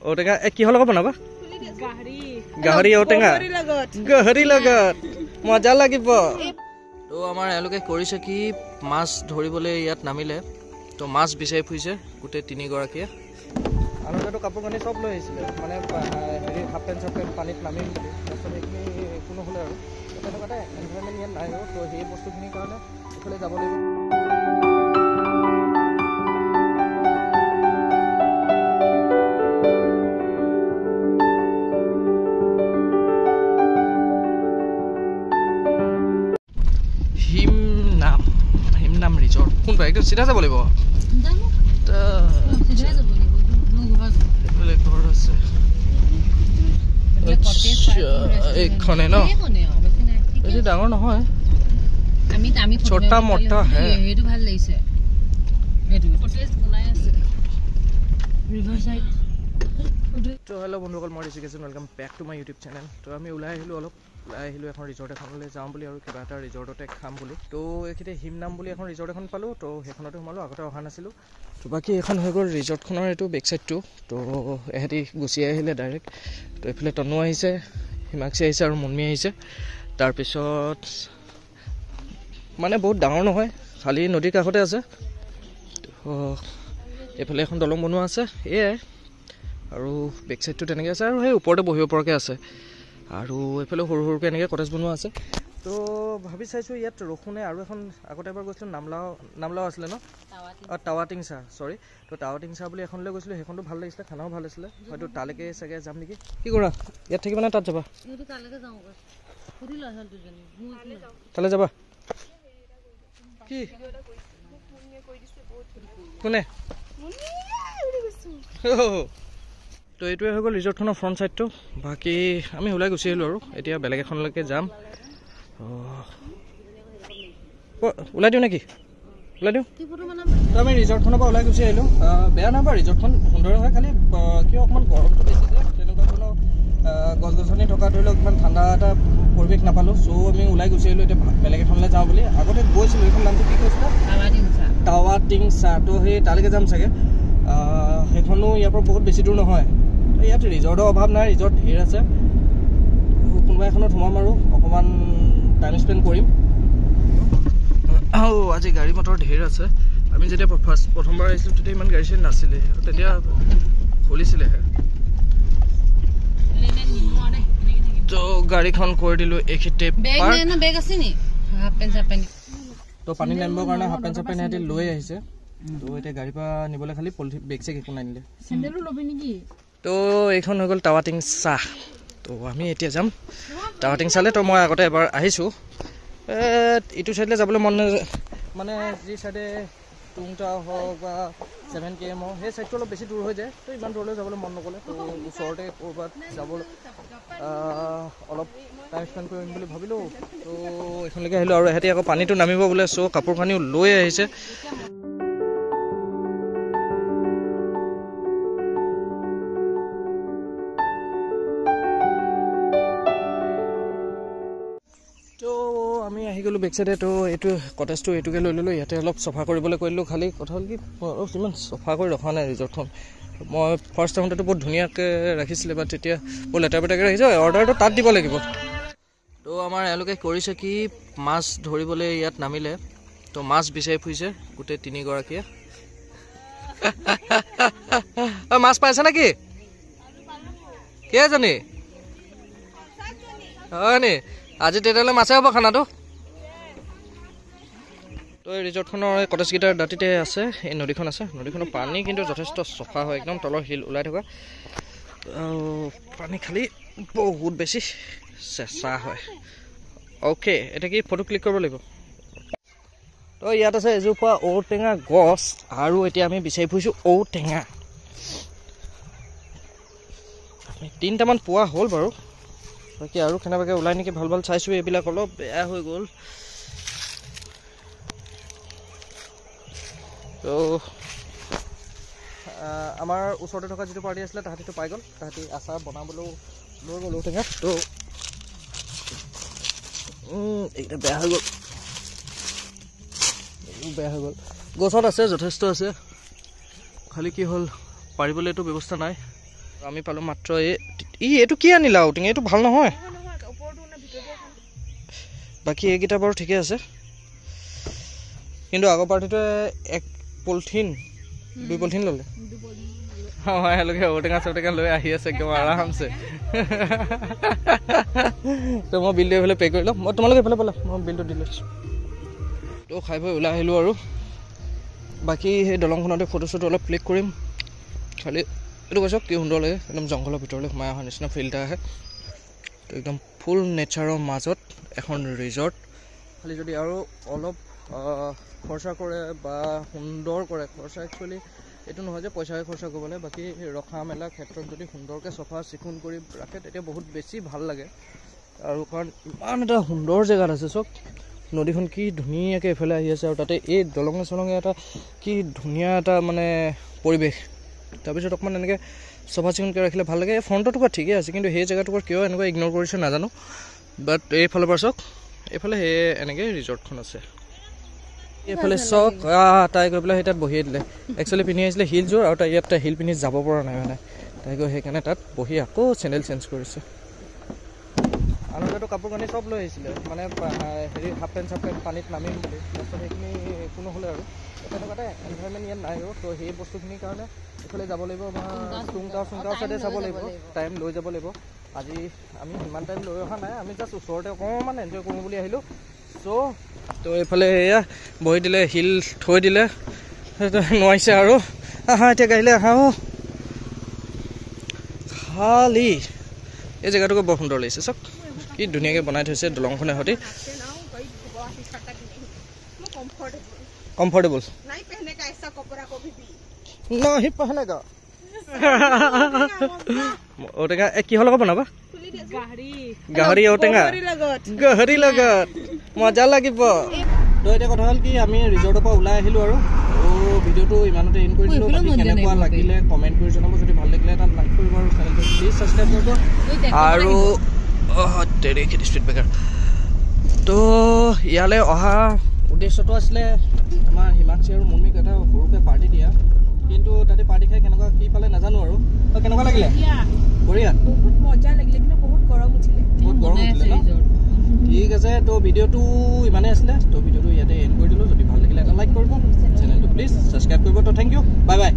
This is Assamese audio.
ঔটেঙা কিহৰ লগত বনাবা গাহৰি ঔটেঙা গাহৰি লগত মজা লাগিব তো আমাৰ এওঁলোকে কৰিছে কি মাছ ধৰিবলৈ ইয়াত নামিলে তো মাছ বিচাৰি ফুৰিছে গোটেই তিনিগৰাকীয়ে আনন্দেতো কাপোৰ কানি চব লৈ আহিছিলে মানে হেৰি হাফ পেণ্ট চাফ পেণ্ট পানীত নামিম বুলি তাৰপিছত সেইখিনি একো নহ'লে আৰু তেনেকুৱা এটা এনভাইৰমেণ্ট ইয়াত নাই আৰু তো সেই বস্তুখিনিৰ কাৰণে এইফালে যাব লাগিব হিমনাম ৰিজৰ্ট কোনটো একদম চিধা যাব লাগিব ঘৰ আছে এইখনে ন বেছি ডাঙৰ নহয় ছোটা মোটা হে তো হেল্ল' বন্ধুসকল মই ঋষিক আছোঁ welcome back to my YouTube channel তো আমি ওলাই আহিলোঁ এখন ৰিজৰ্ট এখনলৈ যাওঁ বুলি আৰু কিবা এটা ৰিজৰ্টতে খাম বুলি তো এইখিনিতে হিমনাম বুলি এখন ৰিজৰ্ট এখন পালোঁ তো সেইখনতে সোমালোঁ আগতে অহা নাছিলোঁ তো বাকী এখন হৈ গ'ল ৰিজৰ্টখনৰ এইটো বেক চাইডটো তো এহেঁতি গুচি আহিলে ডাইৰেক্ট তো এইফালে তনু আহিছে হিমাক্ষী আহিছে আৰু মুনমি আহিছে তাৰপিছত মানে বহুত ডাঙৰ নহয় খালী নদীৰ কাষতে আছে তো এইফালে এখন দলং বনোৱা আছে এয়াই আৰু বেক চাইডটো তেনেকৈ আছে আৰু সেই ওপৰতে বহিব পৰাকৈ আছে আৰু এইফালে সৰু সৰুকৈ এনেকৈ কটেজ বনোৱা আছে তো ভাবি চাইছোঁ ইয়াত ৰখোনে আৰু এখন আগতে এবাৰ গৈছিলোঁ নামলাও আছিলে ন টাৱাটিংচা চৰি তো টাৱাটিংচা বুলি এখনলৈ গৈছিলোঁ সেইখনটো ভাল লাগিছিলে খানাও ভাল আছিলে হয়তো তালৈকে চাগে যাম নেকি কি কৰা ইয়াত থাকিবা নে তাত যাবা তালৈ যাবা কি কোনে তো এইটোৱে হৈ গ'ল ৰিজৰ্টখনৰ ফ্ৰণ্ট ছাইডটো বাকী আমি ওলাই গুচি আহিলোঁ আৰু এতিয়া বেলেগ এখনলৈকে যাম ওলাই দিওঁ নেকি ওলাই দিওঁ তো আমি ৰিজৰ্টখনৰ পৰা ওলাই গুচি আহিলোঁ বেয়া নহয় বাৰু ৰিজৰ্টখন সুন্দৰ হয় খালি কিয় অকণমান গৰমটো বেছি যে তেনেকুৱা ধৰণৰ গছ গছনি থকা ধৰি লওক ইমান ঠাণ্ডা এটা পৰিৱেশ নাপালোঁ চ' আমি ওলাই গুচি আহিলোঁ এতিয়া বেলেগ এখনলৈ যাওঁ বুলি আগতে গৈছিলোঁ এইখন নামটো কি কৈছিলে টাৱাটিংচা তো সেই তালৈকে যাম চাগে সেইখনো ইয়াৰ পৰা বহুত বেছি দূৰ নহয় ইয়াত ৰিজৰ্টৰ অভাৱ নাই ৰিজৰ্ট ধেৰ আছে কোনোবা এখনত সোমাম আৰু অকণমান টাইম স্পেণ্ড কৰিম আজি গাড়ী মটৰ ধেৰ আছে আমি যেতিয়া প্ৰথমবাৰ আহিছিলোঁ তেতিয়া ইমান গাড়ী চাড়ী নাছিলে তেতিয়া খুলিছিলেহে তো গাড়ীখন কৰি দিলোঁ এইখিনিতে তো পানী নামিবৰ কাৰণে হাফ পেণ্ট চাফ পেণ্ট সিহঁতি লৈ আহিছে তো এতিয়া গাড়ীৰ পৰা নিবলৈ খালি পলিথিন বেগ চেগ একো নানিলে তো এইখন হৈ গ'ল টাৱাটিংচা তো আমি এতিয়া যাম টাৱাটিংচালৈ তো মই আগতে এবাৰ আহিছোঁ ইটো ছাইডলৈ যাবলৈ মন নাযায় মানে যি ছাইডে টুংটা হওক বা 7KM হওক সেই ছাইডটো অলপ বেছি দূৰ হৈ যায় তো ইমান দূৰলৈ যাবলৈ মন নগ'লে তো ওচৰতে ক'ৰবাত যাবলৈ অলপ টাইম স্পেণ্ড কৰিম বুলি ভাবিলোঁ তো এইখনলৈকে আহিলোঁ আৰু ইহঁতি আকৌ পানীটো নামিব বোলে চ' কাপোৰ কানিও লৈ আহিছে আমি আহি গ'লোঁ বেক চাইডে তো এইটো কটেজটো এইটোকে লৈ ল'লোঁ ইয়াতে অলপ চফা কৰিবলৈ কৰিলোঁ খালি কথা হ'ল কি অলপ ইমান চফা কৰি ৰখা নাই ৰিজৰ্টখন মই ফাৰ্ষ্ট টাইমতেতো বহুত ধুনীয়াকৈ ৰাখিছিলে বা তেতিয়া বহুত লেতেৰা পেতেৰাকৈ ৰাখিছে অৰ্ডাৰটো তাত দিব লাগিব তো আমাৰ এওঁলোকে কৰিছে কি মাছ ধৰিবলৈ ইয়াত নামিলে তো মাছ বিচাৰি ফুৰিছে গোটেই তিনিগৰাকীয়ে মাছ পাইছে নেকি কেইজনী হয় নি আজি তেতিয়াহ'লে মাছে হ'ব খানাটো তো এই ৰিজৰ্টখনৰ এই কটেজকেইটাৰ দাঁতিতে আছে এই নদীখন আছে নদীখনৰ পানী কিন্তু যথেষ্ট চফা হয় একদম তলৰ শিল ওলাই থকা পানী খালি বহুত বেছি চেঁচা হয় অ'কে এতিয়া কি ফটো ক্লিক কৰিব লাগিব তো ইয়াত আছে এজোপা ঔটেঙা গছ আৰু এতিয়া আমি বিচাৰি ফুৰিছোঁ ঔটেঙা আমি 3টামান পোৱা হ'ল বাৰু বাকী আৰু কেনেবাকৈ ওলাই নেকি ভাল ভাল চাইছোঁ এইবিলাক অলপ বেয়া হৈ গ'ল তো আমাৰ ওচৰতে থকা যিটো পাৰ্টি আছিলে তাহাঁতিটো পাই গ'ল তাহাঁতি আচাৰ বনাবলৈও লৈ গ'ল ঔটেঙা তো এইকেইটা বেয়া হৈ গ'ল গছত আছে যথেষ্ট আছে খালি কি হ'ল পাৰিবলৈ এইটো ব্যৱস্থা নাই আমি পালোঁ মাত্ৰ এইটো কি আনিলা আউটিং এইটো ভাল নহয় বাকী এইকেইটা বাৰু ঠিকে আছে কিন্তু আগৰ পাৰ্টিটোৱে 1 পলিথিন 2 পলিথিন ল'লে হয় এওঁলোকে ঔটেঙা চৌটেঙা লৈ আহি আছে একদম আৰামছে তো মই বিলটো এইফালে পে' কৰি ল'ম মই তোমালোকে এইফালে পালা মই বিলটো দি লৈছোঁ তো খাই বৈ ওলাই আহিলোঁ আৰু বাকী সেই দলংখনতে ফটো চটো অলপ ক্লিক কৰিম খালি এইটো কৈছোঁ কি সুন্দৰ লাগে একদম জংঘলৰ ভিতৰলৈ সোমাই অহা নিচিনা ফিল এটা আহে তো একদম ফুল নেচাৰৰ মাজত এখন ৰিজৰ্ট খালি যদি আৰু অলপ খৰচা কৰে বা সুন্দৰ কৰে খৰচা একচুৱেলি এইটো নহয় যে পইচাৰে খৰচা কৰিবলৈ বাকী ৰখা মেলা ক্ষেত্ৰত যদি সুন্দৰকৈ চফা চিকুণ কৰি ৰাখে তেতিয়া বহুত বেছি ভাল লাগে আৰু কাৰণ ইমান এটা সুন্দৰ জেগাত আছে চব নদীখন কি ধুনীয়াকৈ এইফালে আহি আছে আৰু তাতে এই দলঙে চলঙে এটা কি ধুনীয়া এটা মানে পৰিৱেশ তাৰপিছত অকণমান এনেকৈ চফা চিকুণকৈ ৰাখিলে ভাল লাগে এই ফ্ৰণ্টটোকো ঠিকেই আছে কিন্তু সেই জেগাটোকো কিয় এনেকুৱা ইগন'ৰ কৰিছে নাজানো বাট এইফালৰ পৰা চাওক এইফালে সেই এনেকৈ ৰিজৰ্টখন আছে এইফালে চাওক তাই গৈ পেলাই সেই তাত বহিয়ে দিলে একচুৱেলি পিন্ধি আহিছিলে হিলযোৰ আৰু তাই ইয়াত হিল পিন্ধি যাব পৰা নাই মানে তাই গৈ সেইকাৰণে তাত বহি আকৌ চেণ্ডেল চেঞ্জ কৰিছে আনন্দেতো কাপোৰ কানি চব লৈ আহিছিলে মানে হেৰি হাফ পেণ্ট চাফ পেণ্ট পানীত নামিম বুলি তাৰপিছত সেইখিনি একো নহ'লে আৰু তেনেকুৱা এটা এনভাইৰমেণ্ট ইয়াত নাই আৰু তো সেই বস্তুখিনিৰ কাৰণে এইফালে যাব লাগিব বা টুংটাও চাইডে চাব লাগিব টাইম লৈ যাব লাগিব আজি আমি সিমান টাইম লৈ অহা নাই আমি জাষ্ট ওচৰতে অকণমান এনজয় কৰোঁ বুলি আহিলোঁ চ' তো এইফালে এয়া বহি দিলে শিল থৈ দিলে নোৱাৰিছে আৰু আহা এতিয়া গাড়ীলৈ আহা খালি এই জেগাটোকো বৰ সুন্দৰ লাগিছে চাওক কি ধুনীয়াকৈ বনাই থৈছে দলংখনে সৈতে কমফৰ্টেবল नहीं पहनेगा ঔটেঙা কিহৰ লগত বনাবা গাহৰি ঔটেঙা গাহৰি লগত মজা লাগিব তো এতিয়া কথা হ'ল কি আমি ৰিজৰ্টৰ পৰা ওলাই আহিলোঁ আৰু ভিডিঅ'টো ইমানতে এণ্ড কৰি দিলোঁ বাকী কেনেকুৱা লাগিলে কমেণ্ট কৰি জনাব যদি ভাল লাগিলে এটা লাইক কৰিব আৰু চেনেলটো প্লিজ ছাবস্ক্ৰাইব কৰিব আৰু দেৰি স্পীড ব্ৰেকাৰ তো ইয়ালৈ অহা উদ্দেশ্যটো আছিলে আমাৰ হিমাক্ষী আৰু মুন্মিক এটা সৰুকৈ পাৰ্টি দিয়া কিন্তু তাতে পাৰ্টি খাই কেনেকুৱা কি পালে নাজানো আৰু কেনেকুৱা লাগিলে বঢ়িয়া বহুত মজা লাগিলে কিন্তু বহুত গৰম উঠিলে ঠিক আছে তো ভিডিঅ'টো ইমানেই আছিলে তো ভিডিঅ'টো ইয়াতে এণ্ড কৰি দিলোঁ যদি ভাল লাগিলে এটা লাইক কৰিব চেনেলটো প্লিজ ছাবস্ক্ৰাইব কৰিব তো থেংক ইউ বাই বাই